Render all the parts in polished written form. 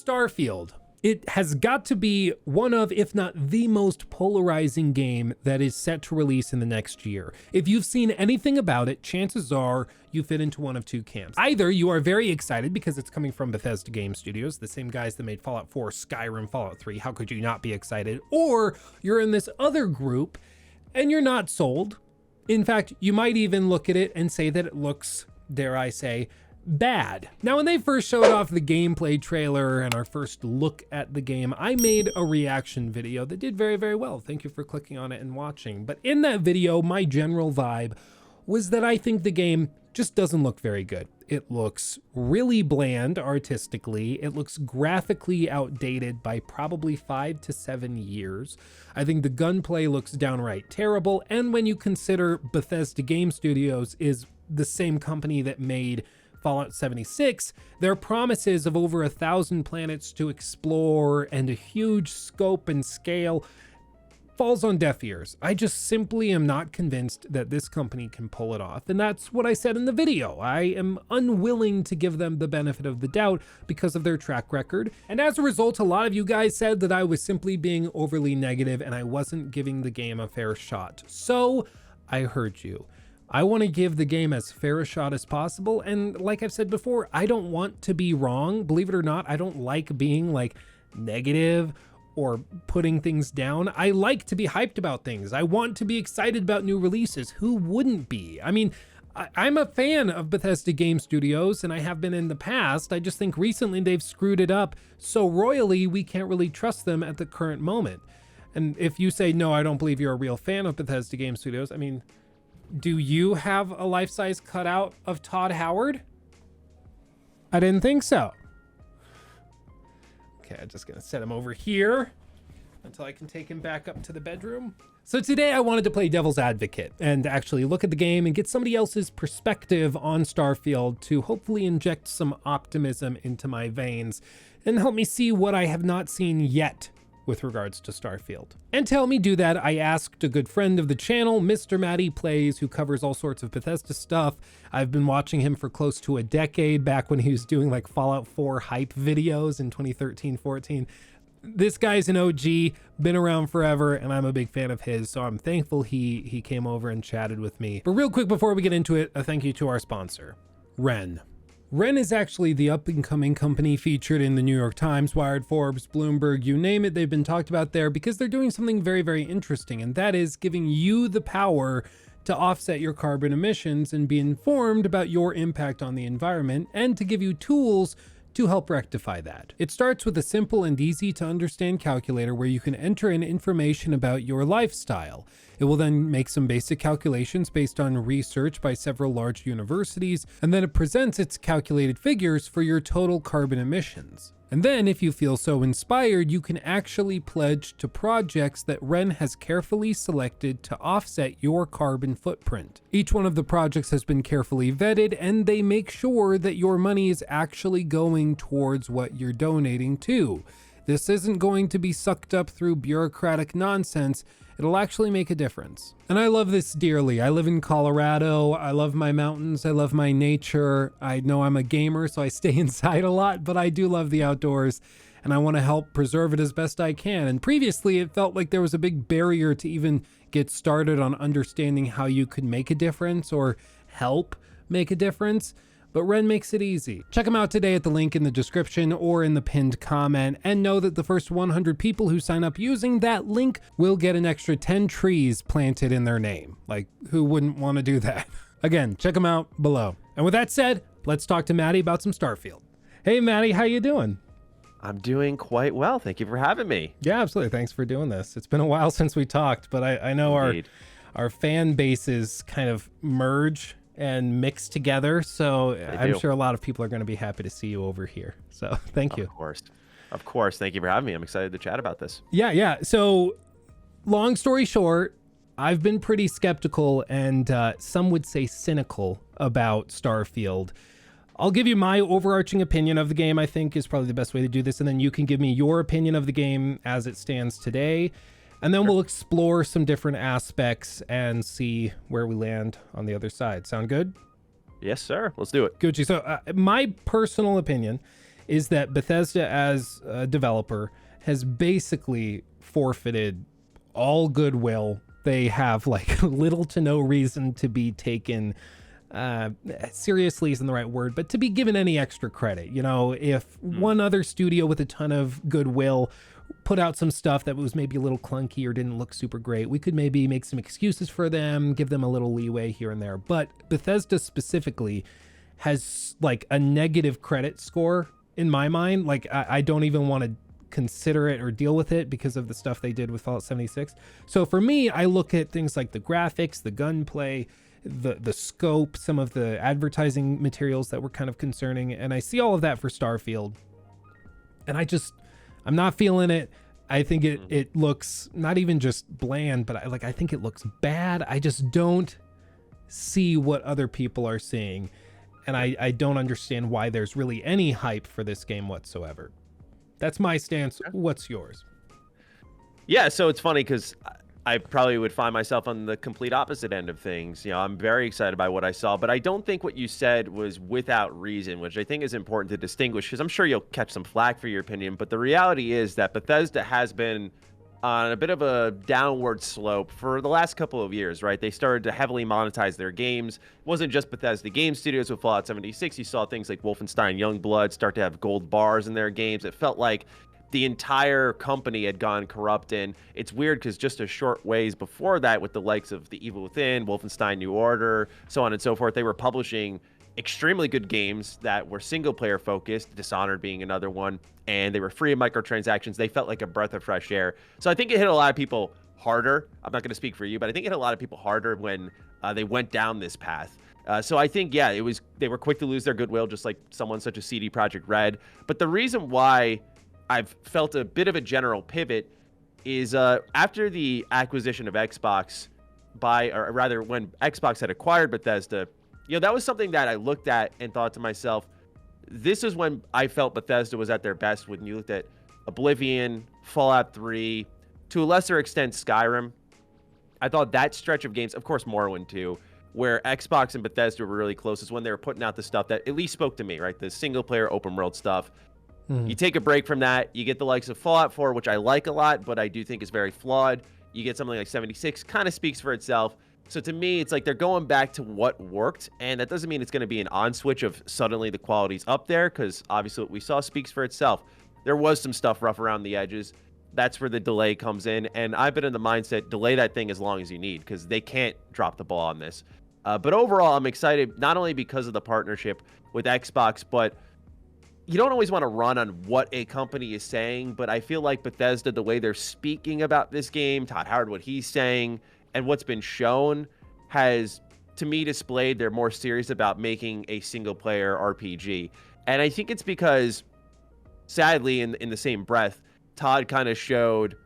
Starfield. It has got to be one of, if not the most polarizing game that is set to release in the next year. If you've seen anything about it, chances are you fit into one of two camps. Either you are very excited because it's coming from Bethesda Game Studios, the same guys that made Fallout 4, Skyrim, Fallout 3, how could you not be excited? Or you're in this other group and you're not sold. In fact, you might even look at it and say that it looks, dare I say, bad. Now, when they first showed off the gameplay trailer and our first look at the game, I made a reaction video that did very, very well. Thank you for clicking on it and watching. But in that video, my general vibe was that I think the game just doesn't look very good. It looks really bland artistically. It looks graphically outdated by probably 5 to 7 years. I think the gunplay looks downright terrible. And when you consider Bethesda Game Studios is the same company that made Fallout 76, their promises of over 1,000 planets to explore and a huge scope and scale falls on deaf ears. I just simply am not convinced that this company can pull it off. And that's what I said in the video. I am unwilling to give them the benefit of the doubt because of their track record. And as a result, a lot of you guys said that I was simply being overly negative and I wasn't giving the game a fair shot. So I heard you. I want to give the game as fair a shot as possible, and like I've said before, I don't want to be wrong. Believe it or not, I don't like being like negative or putting things down. I like to be hyped about things. I want to be excited about new releases. Who wouldn't be? I mean, I'm a fan of Bethesda Game Studios, and I have been in the past. I just think recently they've screwed it up so royally we can't really trust them at the current moment. And if you say, no, I don't believe you're a real fan of Bethesda Game Studios, I mean, do you have a life-size cutout of Todd Howard? I didn't think so. Okay, I'm just gonna set him over here until I can take him back up to the bedroom. So today I wanted to play devil's advocate and actually look at the game and get somebody else's perspective on Starfield to hopefully inject some optimism into my veins and help me see what I have not seen yet with regards to Starfield. And to help me do that, I asked a good friend of the channel, MrMattyPlays, who covers all sorts of Bethesda stuff. I've been watching him for close to a decade, back when he was doing like Fallout 4 hype videos in 2013-14. This guy's an OG, been around forever, and I'm a big fan of his, so I'm thankful he came over and chatted with me. But real quick before we get into it, a thank you to our sponsor, Ren. Ren is actually the up-and-coming company featured in the New York Times, Wired, Forbes, Bloomberg, you name it, they've been talked about there because they're doing something very, very interesting, and that is giving you the power to offset your carbon emissions and be informed about your impact on the environment, and to give you tools to help rectify that. It starts with a simple and easy to understand calculator where you can enter in information about your lifestyle. It will then make some basic calculations based on research by several large universities, and then it presents its calculated figures for your total carbon emissions. And then, if you feel so inspired, you can actually pledge to projects that Ren has carefully selected to offset your carbon footprint. Each one of the projects has been carefully vetted, and they make sure that your money is actually going towards what you're donating to. This isn't going to be sucked up through bureaucratic nonsense. It'll actually make a difference. And I love this dearly. I live in Colorado. I love my mountains. I love my nature. I know I'm a gamer, so I stay inside a lot, but I do love the outdoors, and I want to help preserve it as best I can. And previously, it felt like there was a big barrier to even get started on understanding how you could make a difference or help make a difference. But Ren makes it easy. Check them out today at the link in the description or in the pinned comment, and know that the first 100 people who sign up using that link will get an extra 10 trees planted in their name. Like, who wouldn't want to do that? Again, check them out below. And with that said, let's talk to Matty about some Starfield. Hey Matty, how you doing? I'm doing quite well. Thank you for having me. Yeah, absolutely. Thanks for doing this. It's been a while since we talked, but I know our fan bases kind of merge and mix together, so I'm sure a lot of people are going to be happy to see you over here. So thank you. Of course. Thank you for having me. I'm excited to chat about this. Yeah. So long story short, I've been pretty skeptical and some would say cynical about Starfield. I'll give you my overarching opinion of the game, I think is probably the best way to do this, and then you can give me your opinion of the game as it stands today. And then we'll explore some different aspects and see where we land on the other side. Sound good? Yes, sir. Let's do it. Gucci. So my personal opinion is that Bethesda as a developer has basically forfeited all goodwill. They have like little to no reason to be taken seriously isn't the right word, but to be given any extra credit. You know, if one other studio with a ton of goodwill put out some stuff that was maybe a little clunky or didn't look super great, we could maybe make some excuses for them, give them a little leeway here and there. But Bethesda specifically has like a negative credit score in my mind. Like I don't even want to consider it or deal with it because of the stuff they did with Fallout 76. So for me, I look at things like the graphics, the gunplay, the scope, some of the advertising materials that were kind of concerning, and I see all of that for Starfield, and I'm not feeling it. I think it looks not even just bland, but I think it looks bad. I just don't see what other people are seeing, and I don't understand why there's really any hype for this game whatsoever. That's my stance. What's yours? Yeah, so it's funny because I probably would find myself on the complete opposite end of things. You know, I'm very excited by what I saw, but I don't think what you said was without reason, which I think is important to distinguish, because I'm sure you'll catch some flack for your opinion. But the reality is that Bethesda has been on a bit of a downward slope for the last couple of years, right? They started to heavily monetize their games. It wasn't just Bethesda Game Studios with Fallout 76. You saw things like Wolfenstein Youngblood start to have gold bars in their games. It felt like the entire company had gone corrupt, and it's weird because just a short ways before that, with the likes of The Evil Within, Wolfenstein New Order, so on and so forth, they were publishing extremely good games that were single-player focused, Dishonored being another one, and they were free of microtransactions. They felt like a breath of fresh air. So I think it hit a lot of people harder. I'm not going to speak for you, but I think it hit a lot of people harder when they went down this path. So I think, yeah, they were quick to lose their goodwill, just like someone such as CD Projekt Red. But the reason why I've felt a bit of a general pivot is after the acquisition of Xbox or rather when Xbox had acquired Bethesda, you know, that was something that I looked at and thought to myself, this is when I felt Bethesda was at their best, when you looked at Oblivion, Fallout 3, to a lesser extent Skyrim. I thought that stretch of games, of course Morrowind too, where Xbox and Bethesda were really close, is when they were putting out the stuff that at least spoke to me, right? The single player open world stuff. You take a break from that, you get the likes of Fallout 4, which I like a lot, but I do think is very flawed. You get something like 76, kind of speaks for itself. So to me, it's like they're going back to what worked, and that doesn't mean it's going to be an on switch of suddenly the quality's up there, because obviously what we saw speaks for itself. There was some stuff rough around the edges. That's where the delay comes in, and I've been in the mindset, delay that thing as long as you need, because they can't drop the ball on this. But overall, I'm excited, not only because of the partnership with Xbox, but you don't always want to run on what a company is saying, but I feel like Bethesda, the way they're speaking about this game, Todd Howard, what he's saying, and what's been shown, has, to me, displayed they're more serious about making a single-player RPG. And I think it's because, sadly, in the same breath, Todd kind of showed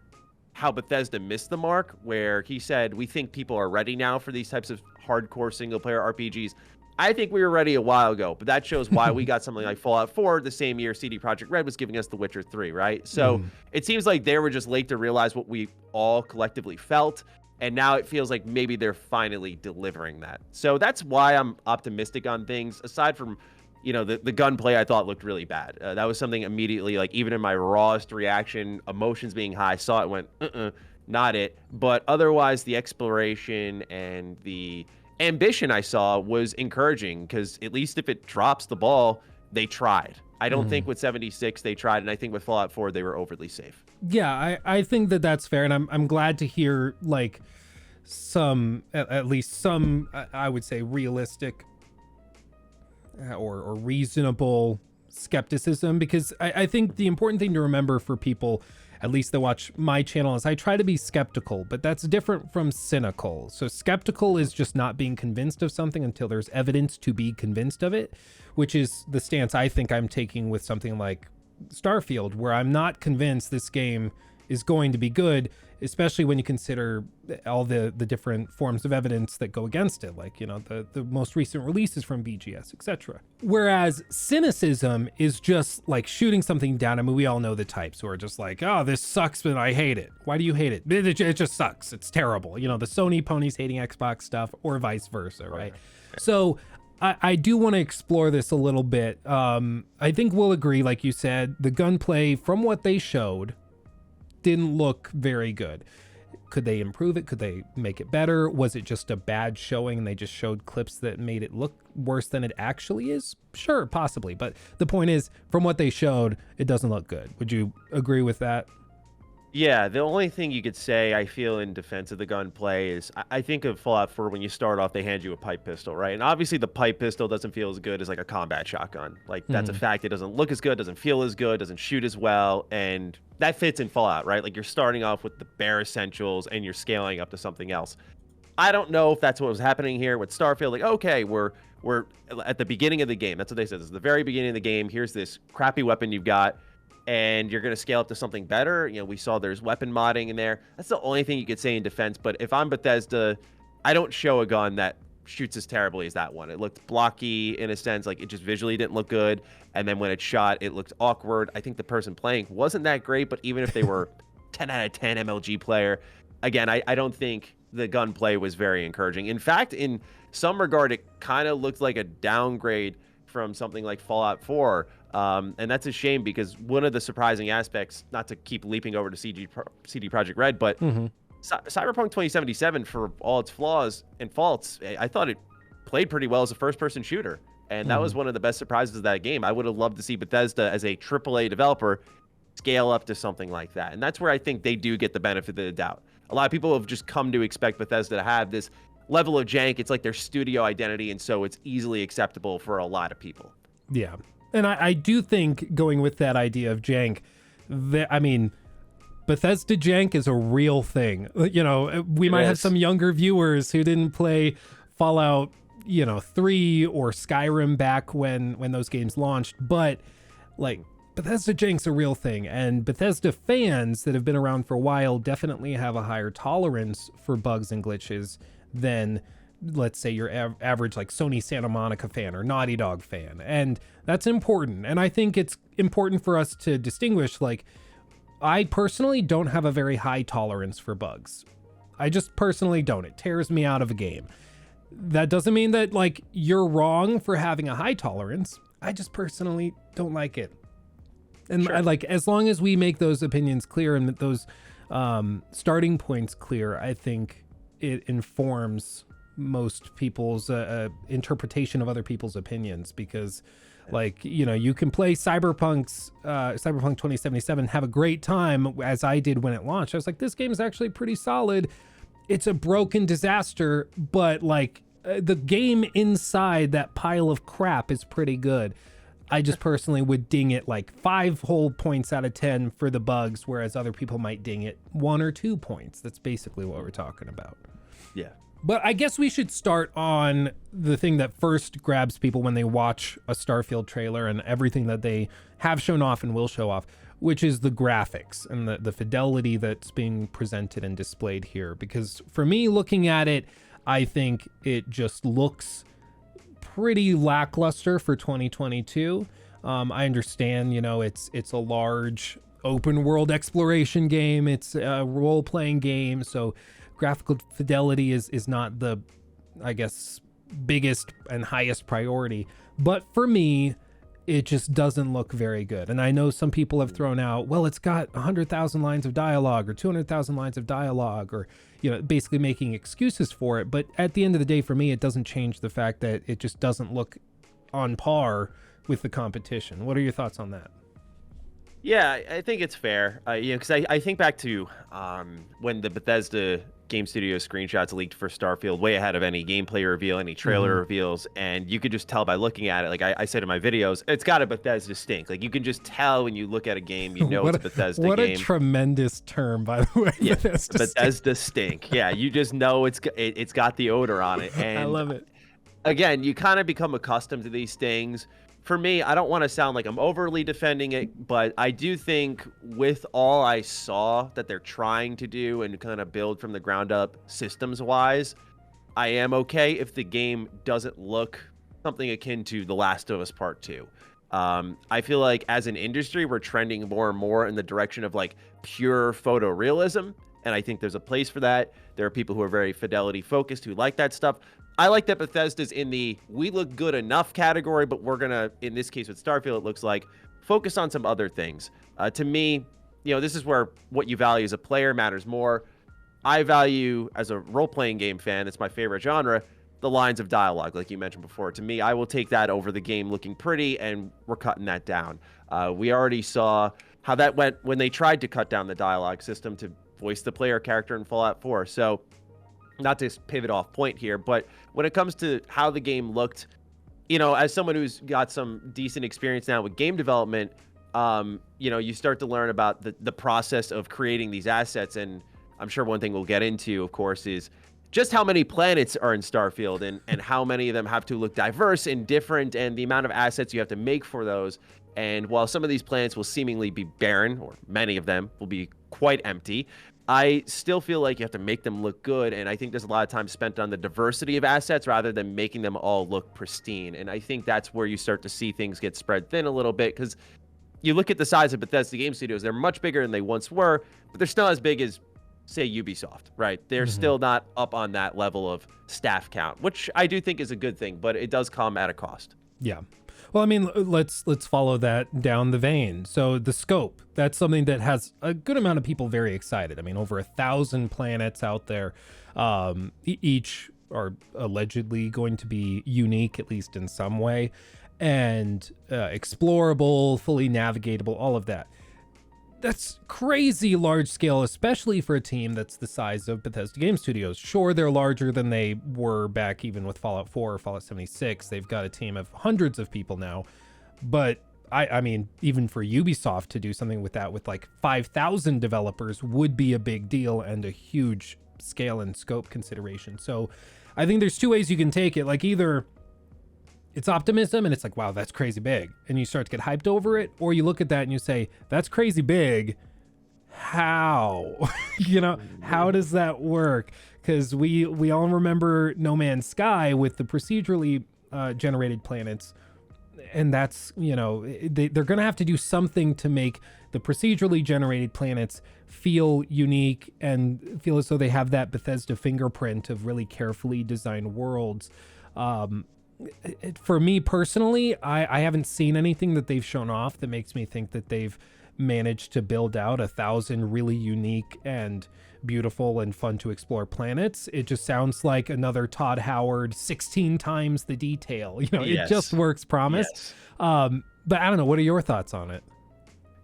how Bethesda missed the mark, where he said, we think people are ready now for these types of hardcore single-player RPGs. I think we were ready a while ago, but that shows why we got something like Fallout 4 the same year CD Projekt Red was giving us The Witcher 3, right? So it seems like they were just late to realize what we all collectively felt, and now it feels like maybe they're finally delivering that. So that's why I'm optimistic on things, aside from, you know, the gunplay I thought looked really bad. That was something immediately, like even in my rawest reaction, emotions being high, I saw it, went, not it. But otherwise, the exploration and the ambition I saw was encouraging, because at least if it drops the ball, they tried. I don't think with 76 they tried, and I think with Fallout 4 they were overly safe. Yeah, I think that's fair, and I'm glad to hear like some, at least some, I would say realistic or reasonable skepticism, because I think the important thing to remember for people, at least that watch my channel, is I try to be skeptical, but that's different from cynical. So skeptical is just not being convinced of something until there's evidence to be convinced of it, which is the stance I think I'm taking with something like Starfield, where I'm not convinced this game is going to be good, especially when you consider all the different forms of evidence that go against it, like, you know, the most recent releases from BGS, etc. Whereas cynicism is just like shooting something down. I mean, we all know the types who are just like, oh, this sucks, but I hate it. Why do you hate it? It just sucks. It's terrible. You know, the Sony ponies hating Xbox stuff, or vice versa, right? So I do want to explore this a little bit. I think we'll agree, like you said, the gunplay from what they showed didn't look very good. Could they improve it? Could they make it better? Was it just a bad showing and they just showed clips that made it look worse than it actually is? Sure, possibly. But the point is, from what they showed, it doesn't look good. Would you agree with that? Yeah, the only thing you could say, I feel, in defense of the gunplay is I think of Fallout 4 when you start off, they hand you a pipe pistol, right? And obviously the pipe pistol doesn't feel as good as like a combat shotgun. Like that's a fact. It doesn't look as good, doesn't feel as good, doesn't shoot as well. And that fits in Fallout, right? Like you're starting off with the bare essentials and you're scaling up to something else. I don't know if that's what was happening here with Starfield. Like, okay, we're at the beginning of the game. That's what they said. This is the very beginning of the game. Here's this crappy weapon you've got, and you're going to scale up to something better. You know, we saw there's weapon modding in there. That's the only thing you could say in defense. But if I'm Bethesda, I don't show a gun that shoots as terribly as that one. It looked blocky in a sense, like it just visually didn't look good. And then when it shot, it looked awkward. I think the person playing wasn't that great, but even if they were 10 out of 10 MLG player, again, I don't think the gunplay was very encouraging. In fact, in some regard, it kind of looked like a downgrade from something like Fallout 4. And that's a shame because one of the surprising aspects, not to keep leaping over to CD Projekt Red, but Cyberpunk 2077, for all its flaws and faults, I thought it played pretty well as a first-person shooter. And that was one of the best surprises of that game. I would have loved to see Bethesda as a AAA developer scale up to something like that. And that's where I think they do get the benefit of the doubt. A lot of people have just come to expect Bethesda to have this level of jank. It's like their studio identity, and so it's easily acceptable for a lot of people. Yeah. And I do think, going with that idea of jank, that, I mean, Bethesda jank is a real thing. You know, we might have some younger viewers who didn't play Fallout, 3 or Skyrim back when those games launched, but like Bethesda jank's a real thing, and Bethesda fans that have been around for a while definitely have a higher tolerance for bugs and glitches than, let's say, your average like Sony Santa Monica fan or Naughty Dog fan. And that's important. And I think it's important for us to distinguish, like, I personally don't have a very high tolerance for bugs. I just personally don't. It tears me out of a game. That doesn't mean that, like, you're wrong for having a high tolerance. I just personally don't like it. And Sure. I like, as long as we make those opinions clear and those starting points clear, I think it informs most people's interpretation of other people's opinions, because like, you can play Cyberpunk 2077, have a great time, as I did when it launched. I was like, this game is actually pretty solid. It's a broken disaster, but like the game inside that pile of crap is pretty good. I just personally would ding it like 5 whole points out of 10 for the bugs, whereas other people might ding it 1 or 2 points. That's basically what we're talking about. Yeah. But I guess we should start on the thing that first grabs people when they watch a Starfield trailer and everything that they have shown off and will show off, which is the graphics and the fidelity that's being presented and displayed here. Because for me, looking at it, I think it just looks pretty lackluster for 2022. I understand, it's a large open world exploration game. It's a role-playing game, so graphical fidelity is not the, I guess, biggest and highest priority. But for me, it just doesn't look very good. And I know some people have thrown out, well, it's got 100,000 lines of dialogue or 200,000 lines of dialogue, or, basically making excuses for it. But at the end of the day, for me, it doesn't change the fact that it just doesn't look on par with the competition. What are your thoughts on that? Yeah, I think it's fair. Because I think back to when the Bethesda Game Studio screenshots leaked for Starfield, way ahead of any gameplay reveal, any trailer reveals, and you could just tell by looking at it. Like I said in my videos, it's got a Bethesda stink. Like you can just tell when you look at a game, it's a Bethesda game. What a tremendous term, by the way. Yeah, Bethesda stink. Yeah, you just know it's got the odor on it. And I love it. Again, you kind of become accustomed to these things. For me, I don't want to sound like I'm overly defending it, but I do think with all I saw that they're trying to do and kind of build from the ground up systems-wise, I am okay if the game doesn't look something akin to The Last of Us Part 2. I feel like as an industry, we're trending more and more in the direction of like pure photorealism, and I think there's a place for that. There are people who are very fidelity focused who like that stuff. I like that Bethesda's in the we look good enough category, but we're gonna, in this case with Starfield, it looks like, focus on some other things. To me, this is where what you value as a player matters more. I value, as a role-playing game fan, it's my favorite genre, the lines of dialogue, like you mentioned before. To me, I will take that over the game looking pretty, and we're cutting that down. We already saw how that went when they tried to cut down the dialogue system to voice the player character in Fallout 4. So, not to pivot off point here, but when it comes to how the game looked, as someone who's got some decent experience now with game development, you start to learn about the process of creating these assets. And I'm sure one thing we'll get into, of course, is just how many planets are in Starfield and how many of them have to look diverse and different, and the amount of assets you have to make for those. And while some of these planets will seemingly be barren, or many of them will be quite empty, I still feel like you have to make them look good, and I think there's a lot of time spent on the diversity of assets rather than making them all look pristine. And I think that's where you start to see things get spread thin a little bit, because you look at the size of Bethesda Game Studios, they're much bigger than they once were, but they're still as big as, say, Ubisoft, right? They're still not up on that level of staff count, which I do think is a good thing, but it does come at a cost. Yeah. Well, I mean, let's follow that down the vein. So the scope, that's something that has a good amount of people very excited. I mean, over 1,000 planets out there. Each are allegedly going to be unique, at least in some way, and explorable, fully navigatable, all of that. That's crazy large scale, especially for a team that's the size of Bethesda Game Studios. Sure, they're larger than they were back even with Fallout 4 or Fallout 76. They've got a team of hundreds of people now. But I mean, even for Ubisoft to do something with that with like 5,000 developers would be a big deal and a huge scale and scope consideration. So I think there's two ways you can take it. Like, either it's optimism and it's like, wow, that's crazy big, and you start to get hyped over it, or you look at that and you say, that's crazy big. How? How does that work? Because we all remember No Man's Sky with the procedurally generated planets, and that's, they're going to have to do something to make the procedurally generated planets feel unique and feel as though they have that Bethesda fingerprint of really carefully designed worlds. For me personally, I haven't seen anything that they've shown off that makes me think that they've managed to build out 1,000 really unique and beautiful and fun to explore planets. It just sounds like another Todd Howard 16 times the detail. It just works promise. Yes. But I don't know. What are your thoughts on it?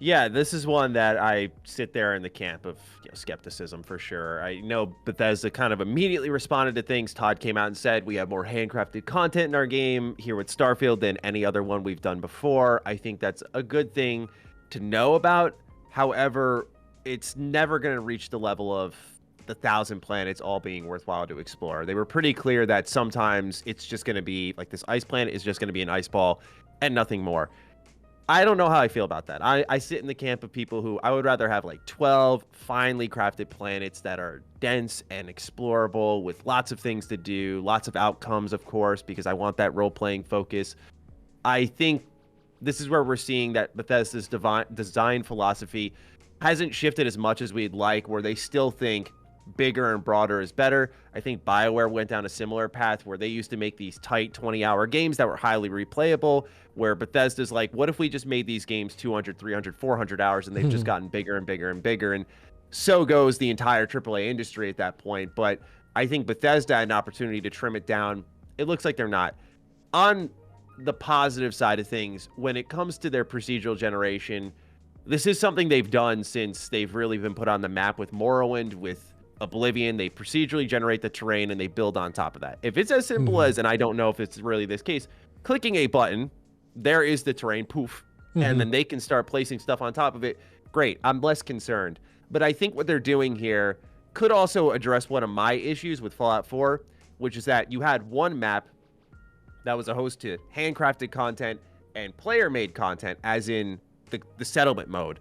Yeah, this is one that I sit there in the camp of skepticism for sure. I know Bethesda kind of immediately responded to things. Todd came out and said, we have more handcrafted content in our game here with Starfield than any other one we've done before. I think that's a good thing to know about. However, it's never going to reach the level of the 1,000 planets all being worthwhile to explore. They were pretty clear that sometimes it's just going to be like this ice planet is just going to be an ice ball and nothing more. I don't know how I feel about that. I sit in the camp of people who I would rather have like 12 finely crafted planets that are dense and explorable with lots of things to do, lots of outcomes, of course, because I want that role-playing focus. I think this is where we're seeing that Bethesda's design philosophy hasn't shifted as much as we'd like, where they still think bigger and broader is better. I think BioWare went down a similar path where they used to make these tight 20-hour games that were highly replayable, where Bethesda's like, what if we just made these games 200, 300, 400 hours, and they've just gotten bigger and bigger and bigger, and so goes the entire AAA industry at that point. But I think Bethesda had an opportunity to trim it down. It looks like they're not. On the positive side of things, when it comes to their procedural generation, this is something they've done since they've really been put on the map with Morrowind, with Oblivion. They procedurally generate the terrain and they build on top of that. If it's as simple as, and I don't know if it's really this case, clicking a button, there is the terrain, poof, and then they can start placing stuff on top of it. Great, I'm less concerned. But I think what they're doing here could also address one of my issues with Fallout 4, which is that you had one map that was a host to handcrafted content and player-made content, as in the settlement mode.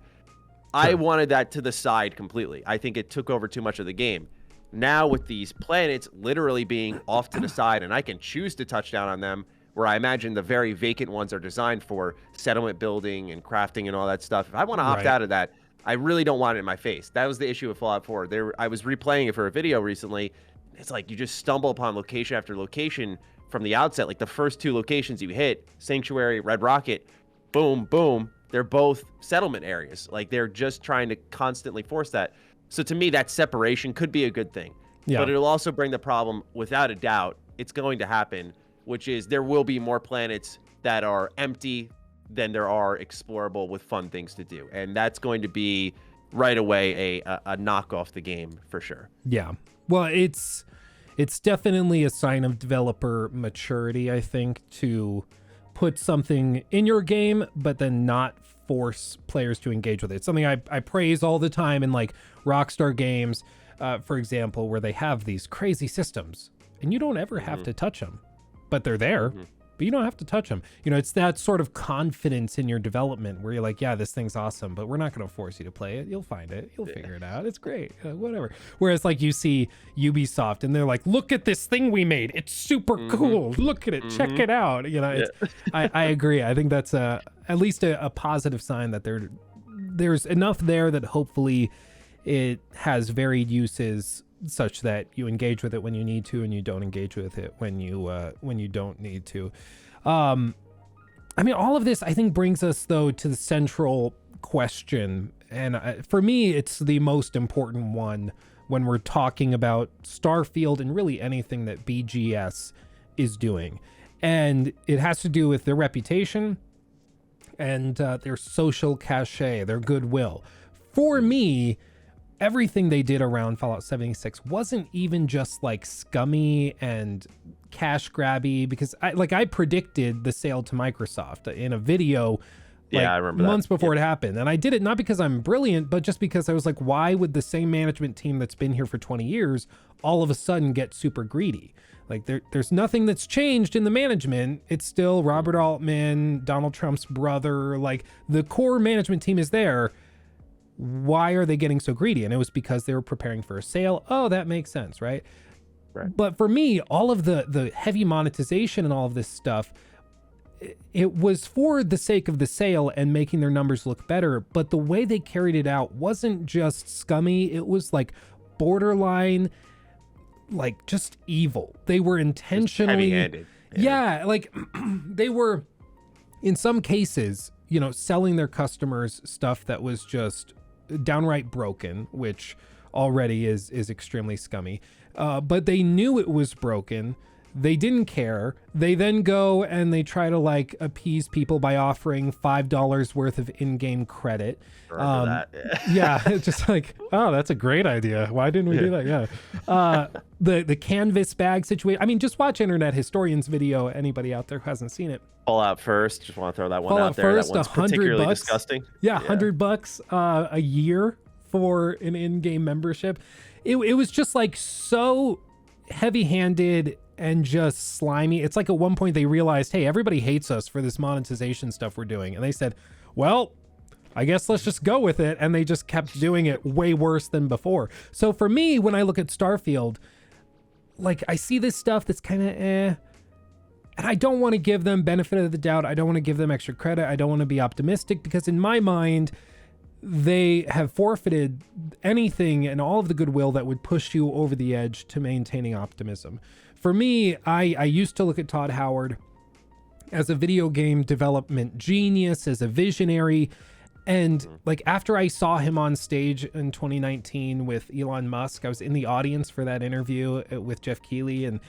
I wanted that to the side completely. I think it took over too much of the game. Now with these planets literally being off to the side, and I can choose to touch down on them, where I imagine the very vacant ones are designed for settlement building and crafting and all that stuff. If I want to opt out of that, I really don't want it in my face. That was the issue with Fallout 4. I was replaying it for a video recently. it's like you just stumble upon location after location from the outset. Like the first 2 locations you hit, Sanctuary, Red Rocket, boom, boom, they're both settlement areas. Like they're just trying to constantly force that. So to me, that separation could be a good thing. Yeah. But it'll also bring the problem, without a doubt, it's going to happen, which is there will be more planets that are empty than there are explorable with fun things to do. And that's going to be right away a knock off the game for sure. Yeah. Well, it's definitely a sign of developer maturity, I think, to put something in your game, but then not force players to engage with it. It's something I praise all the time in like Rockstar games, for example, where they have these crazy systems and you don't ever have to touch them, but they're there. But you don't have to touch them. You know, it's that sort of confidence in your development where you're like, yeah, this thing's awesome, but we're not going to force you to play it. You'll find it. You'll figure it out. It's great. Whatever. Whereas like you see Ubisoft and they're like, look at this thing we made. It's super cool. Look at it. Check it out. You know, it's, I agree. I think that's at least a positive sign that there's enough there that hopefully it has varied uses such that you engage with it when you need to and you don't engage with it when you don't need to. I mean, all of this I think brings us though to the central question, and for me it's the most important one when we're talking about Starfield and really anything that BGS is doing, and it has to do with their reputation and their social cachet, their goodwill. For me, everything they did around Fallout 76 wasn't even just like scummy and cash grabby, because I predicted the sale to Microsoft in a video like I remember months that. before it happened. And I did it not because I'm brilliant, but just because I was like, why would the same management team that's been here for 20 years all of a sudden get super greedy? Like there's nothing that's changed in the management. It's still Robert Altman, Donald Trump's brother, like the core management team is there. Why are they getting so greedy? And it was because they were preparing for a sale. Oh, that makes sense, right? But for me, all of the heavy monetization and all of this stuff, it was for the sake of the sale and making their numbers look better. But the way they carried it out wasn't just scummy. It was like borderline, like just evil. They were intentionally heavy-handed. Yeah, like they were in some cases, you know, selling their customers stuff that was just downright broken, which already is extremely scummy. But they knew it was broken. They didn't care. They then go and they try to like appease people by offering $5 worth of in-game credit. Yeah, it's just like, oh, that's a great idea. Why didn't we do that? Yeah. The canvas bag situation. I mean, just watch Internet Historian's video. Anybody out there who hasn't seen it. Fallout First. Just want to throw that one Fallout out there. First, that one's particularly disgusting. Yeah, $100 a year for an in-game membership. It was just like so heavy-handed and just slimy. It's like at one point they realized, hey, everybody hates us for this monetization stuff we're doing. And they said, well, I guess let's just go with it. And they just kept doing it way worse than before. So for me, when I look at Starfield, like I see this stuff that's kind of and I don't want to give them benefit of the doubt. I don't want to give them extra credit. I don't want to be optimistic, because in my mind, they have forfeited anything and all of the goodwill that would push you over the edge to maintaining optimism. For me, I used to look at Todd Howard as a video game development genius, as a visionary. And like after I saw him on stage in 2019 with Elon Musk, I was in the audience for that interview with Jeff Keighley. And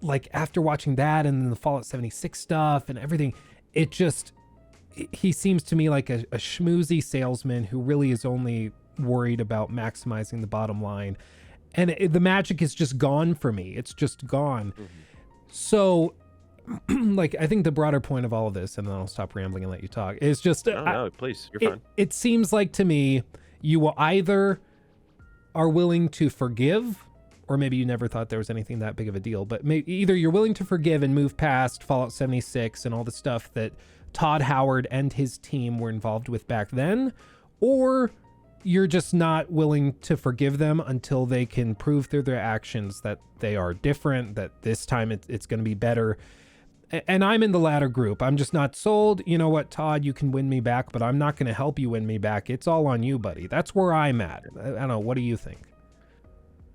like after watching that and the Fallout 76 stuff and everything, he seems to me like a schmoozy salesman who really is only worried about maximizing the bottom line. And the magic is just gone for me. It's just gone. So like, I think the broader point of all of this, and then I'll stop rambling and let you talk, is just... No, please, you're fine. It seems like to me, you will either are willing to forgive, or maybe you never thought there was anything that big of a deal, but either you're willing to forgive and move past Fallout 76 and all the stuff that Todd Howard and his team were involved with back then, or you're just not willing to forgive them until they can prove through their actions that they are different, that this time it's going to be better. And I'm in the latter group. I'm just not sold. You know what, Todd, you can win me back, but I'm not going to help you win me back. It's all on you, buddy. That's where I'm at. I don't know. What do you think?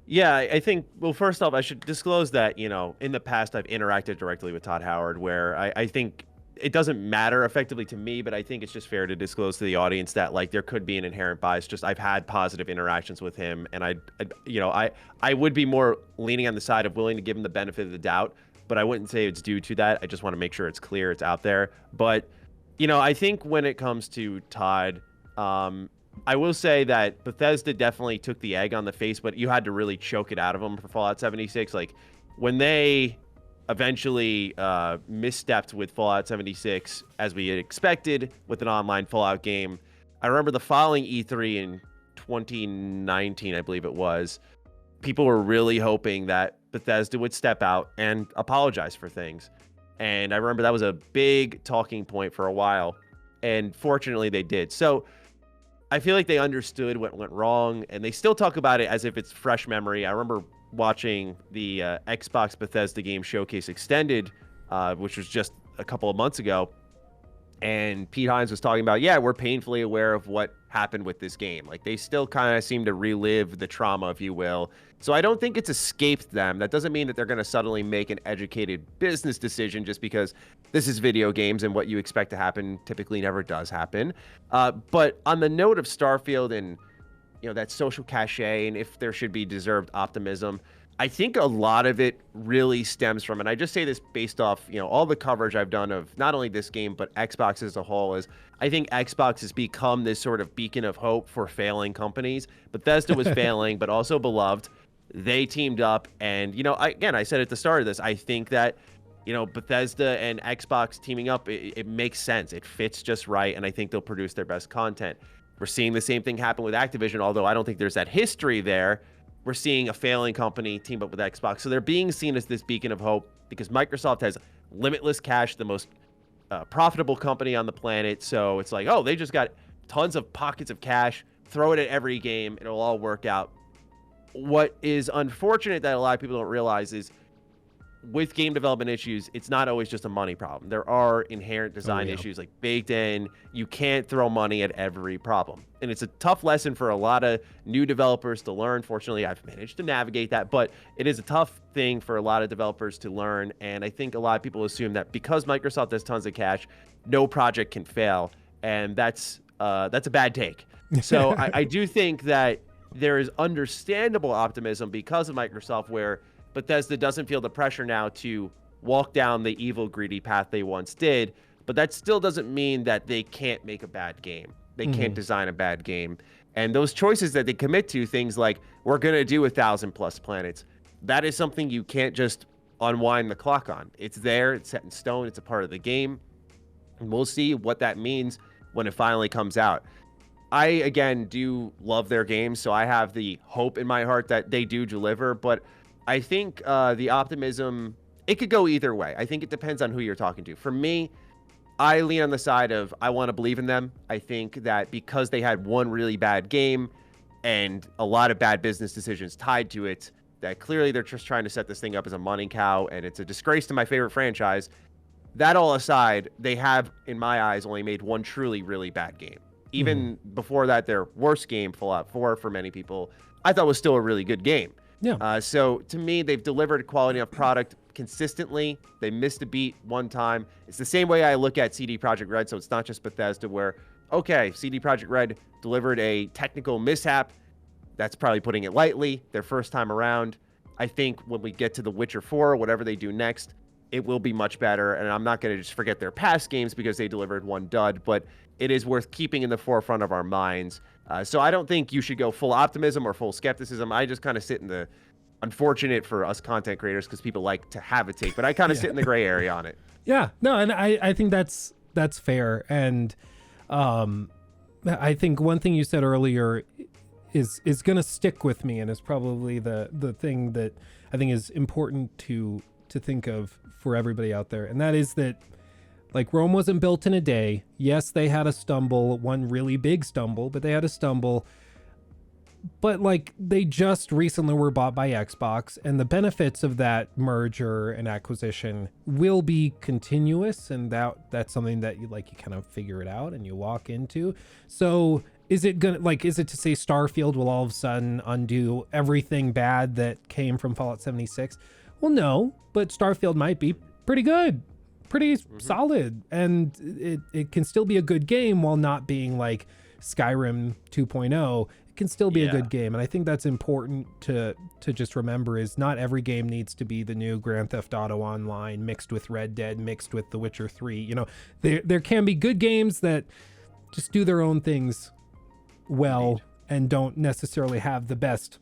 Yeah, I think, well, first off, I should disclose that, in the past, I've interacted directly with Todd Howard, where I think it doesn't matter effectively to me, but I think it's just fair to disclose to the audience that, like, there could be an inherent bias. Just I've had positive interactions with him, and I would be more leaning on the side of willing to give him the benefit of the doubt, but I wouldn't say it's due to that. I just want to make sure it's clear, it's out there. But, I think when it comes to Todd, I will say that Bethesda definitely took the egg on the face, but you had to really choke it out of them for Fallout 76. Like, when they eventually misstepped with Fallout 76, as we had expected with an online Fallout game, I remember the following E3 in 2019, I believe it was, people were really hoping that Bethesda would step out and apologize for things. And I remember that was a big talking point for a while. And fortunately, they did. So I feel like they understood what went wrong, and they still talk about it as if it's fresh memory. I remember watching the Xbox Bethesda game showcase extended, which was just a couple of months ago, and Pete Hines was talking about, yeah, we're painfully aware of what happened with this game. Like, they still kind of seem to relive the trauma, if you will. So I don't think it's escaped them. That doesn't mean that they're going to suddenly make an educated business decision just because this is video games and what you expect to happen typically never does happen. But on the note of Starfield and, that social cachet and if there should be deserved optimism, I think a lot of it really stems from, and I just say this based off, all the coverage I've done of not only this game, but Xbox as a whole, is I think Xbox has become this sort of beacon of hope for failing companies. Bethesda was failing, but also beloved. They teamed up, and, I said at the start of this, I think that, Bethesda and Xbox teaming up, it makes sense. It fits just right, and I think they'll produce their best content. We're seeing the same thing happen with Activision, although I don't think there's that history there. We're seeing a failing company team up with Xbox. So they're being seen as this beacon of hope because Microsoft has limitless cash, the most profitable company on the planet. So it's like, oh, they just got tons of pockets of cash, throw it at every game, it'll all work out. What is unfortunate that a lot of people don't realize is with game development issues, it's not always just a money problem. There are inherent design issues like baked in. You can't throw money at every problem. And it's a tough lesson for a lot of new developers to learn. Fortunately, I've managed to navigate that, but it is a tough thing for a lot of developers to learn. And I think a lot of people assume that because Microsoft has tons of cash, no project can fail. And that's a bad take. So I do think that there is understandable optimism because of Microsoft, where Bethesda doesn't feel the pressure now to walk down the evil, greedy path they once did, but that still doesn't mean that they can't make a bad game. They can't design a bad game. And those choices that they commit to, things like, we're going to do 1,000+ planets, that is something you can't just unwind the clock on. It's there, it's set in stone, it's a part of the game, and we'll see what that means when it finally comes out. I, again, do love their games, so I have the hope in my heart that they do deliver, but I think the optimism, it could go either way. I think it depends on who you're talking to. For me, I lean on the side of I want to believe in them. I think that because they had one really bad game and a lot of bad business decisions tied to it, that clearly they're just trying to set this thing up as a money cow, and it's a disgrace to my favorite franchise. That all aside, they have, in my eyes, only made one truly, really bad game. Even before that, their worst game, Fallout 4, for many people, I thought was still a really good game. Yeah. So to me, they've delivered quality of product consistently. They missed a beat one time. It's the same way I look at CD Projekt Red. So it's not just Bethesda where, okay, CD Projekt Red delivered a technical mishap. That's probably putting it lightly. Their first time around. I think when we get to The Witcher 4, whatever they do next, it will be much better. And I'm not going to just forget their past games because they delivered one dud, but it is worth keeping in the forefront of our minds. So I don't think you should go full optimism or full skepticism. I just kind of sit in the, unfortunate for us content creators because people like to have a take, but I kind of sit in the gray area on it. Yeah, no, and I think that's fair. And I think one thing you said earlier is going to stick with me, and is probably the thing that I think is important to think of for everybody out there. And that is that, like, Rome wasn't built in a day. Yes, they had a stumble, one really big stumble, but they had a stumble. But, like, they just recently were bought by Xbox, and the benefits of that merger and acquisition will be continuous, and that's something that you kind of figure it out and you walk into. So is it to say Starfield will all of a sudden undo everything bad that came from Fallout 76? Well, no, but Starfield might be pretty good, pretty solid, and it can still be a good game while not being like Skyrim 2.0. It can still be a good game, and I think that's important to just remember, is not every game needs to be the new Grand Theft Auto Online mixed with Red Dead, mixed with The Witcher 3. You know, there can be good games that just do their own things well and don't necessarily have the best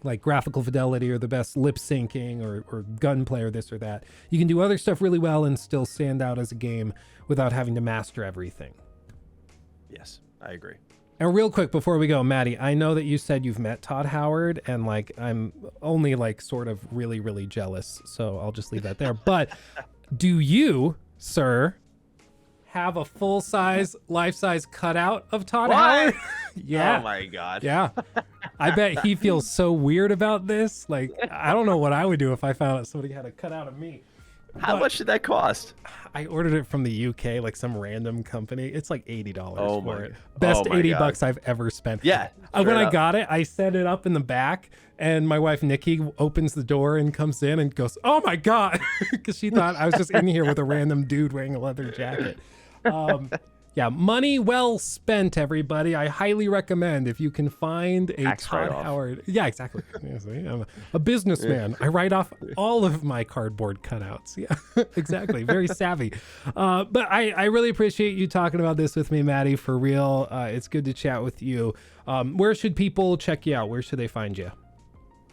like graphical fidelity or the best lip syncing or gunplay or this or that. You can do other stuff really well and still stand out as a game without having to master everything. Yes, I agree. And real quick before we go, Maddie, I know that you said you've met Todd Howard, and like I'm only like sort of really, really jealous, so I'll just leave that there. But do you, sir, have a full-size, life-size cutout of Todd Howard? Yeah. Oh my God. Yeah. I bet he feels so weird about this. Like, I don't know what I would do if I found out somebody had a cutout of me. How much did that cost? I ordered it from the UK, like some random company. It's like $80 for it. Oh Best my God. $80 I've ever spent. Yeah. When I got it, I set it up in the back, and my wife Nikki opens the door and comes in and goes, "Oh my God," because she thought I was just in here with a random dude wearing a leather jacket. Yeah, money well spent, everybody. I highly recommend if you can find a Todd Howard. Yeah, exactly. Yeah, see, I'm a businessman. I write off all of my cardboard cutouts. Yeah, exactly. Very savvy. But I really appreciate you talking about this with me, Maddie, for real. It's good to chat with you. Where should people check you out? Where should they find you?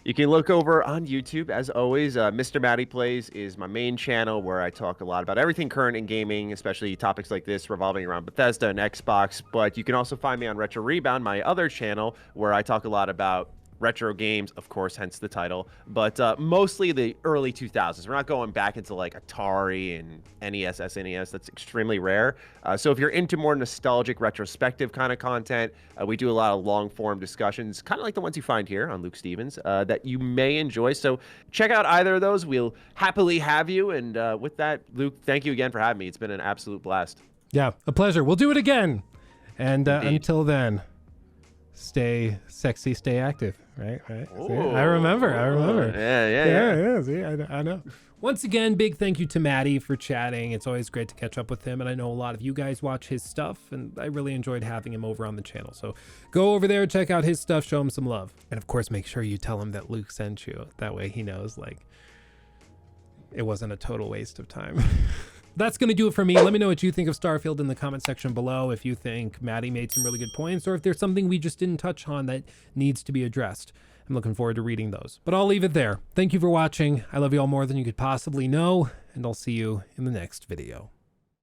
You can look over on YouTube, as always. MrMattyPlays is my main channel where I talk a lot about everything current in gaming, especially topics like this revolving around Bethesda and Xbox. But you can also find me on Retro Rebound, my other channel, where I talk a lot about retro games, of course, hence the title, but mostly the early 2000s. We're not going back into like Atari and NES, SNES. That's extremely rare. So if you're into more nostalgic, retrospective kind of content, we do a lot of long-form discussions, kind of like the ones you find here on Luke Stevens, that you may enjoy. So check out either of those. We'll happily have you. And with that, Luke, thank you again for having me. It's been an absolute blast. Yeah, a pleasure. We'll do it again. And until then, stay sexy, stay active. Right. See, I remember. Yeah. See, I know. Once again, big thank you to Maddie for chatting. It's always great to catch up with him, and I know a lot of you guys watch his stuff, and I really enjoyed having him over on the channel. So go over there, check out his stuff, show him some love, and of course, make sure you tell him that Luke sent you. That way, he knows like it wasn't a total waste of time. That's going to do it for me. Let me know what you think of Starfield in the comment section below. If you think Maddie made some really good points, or if there's something we just didn't touch on that needs to be addressed. I'm looking forward to reading those. But I'll leave it there. Thank you for watching. I love you all more than you could possibly know, and I'll see you in the next video.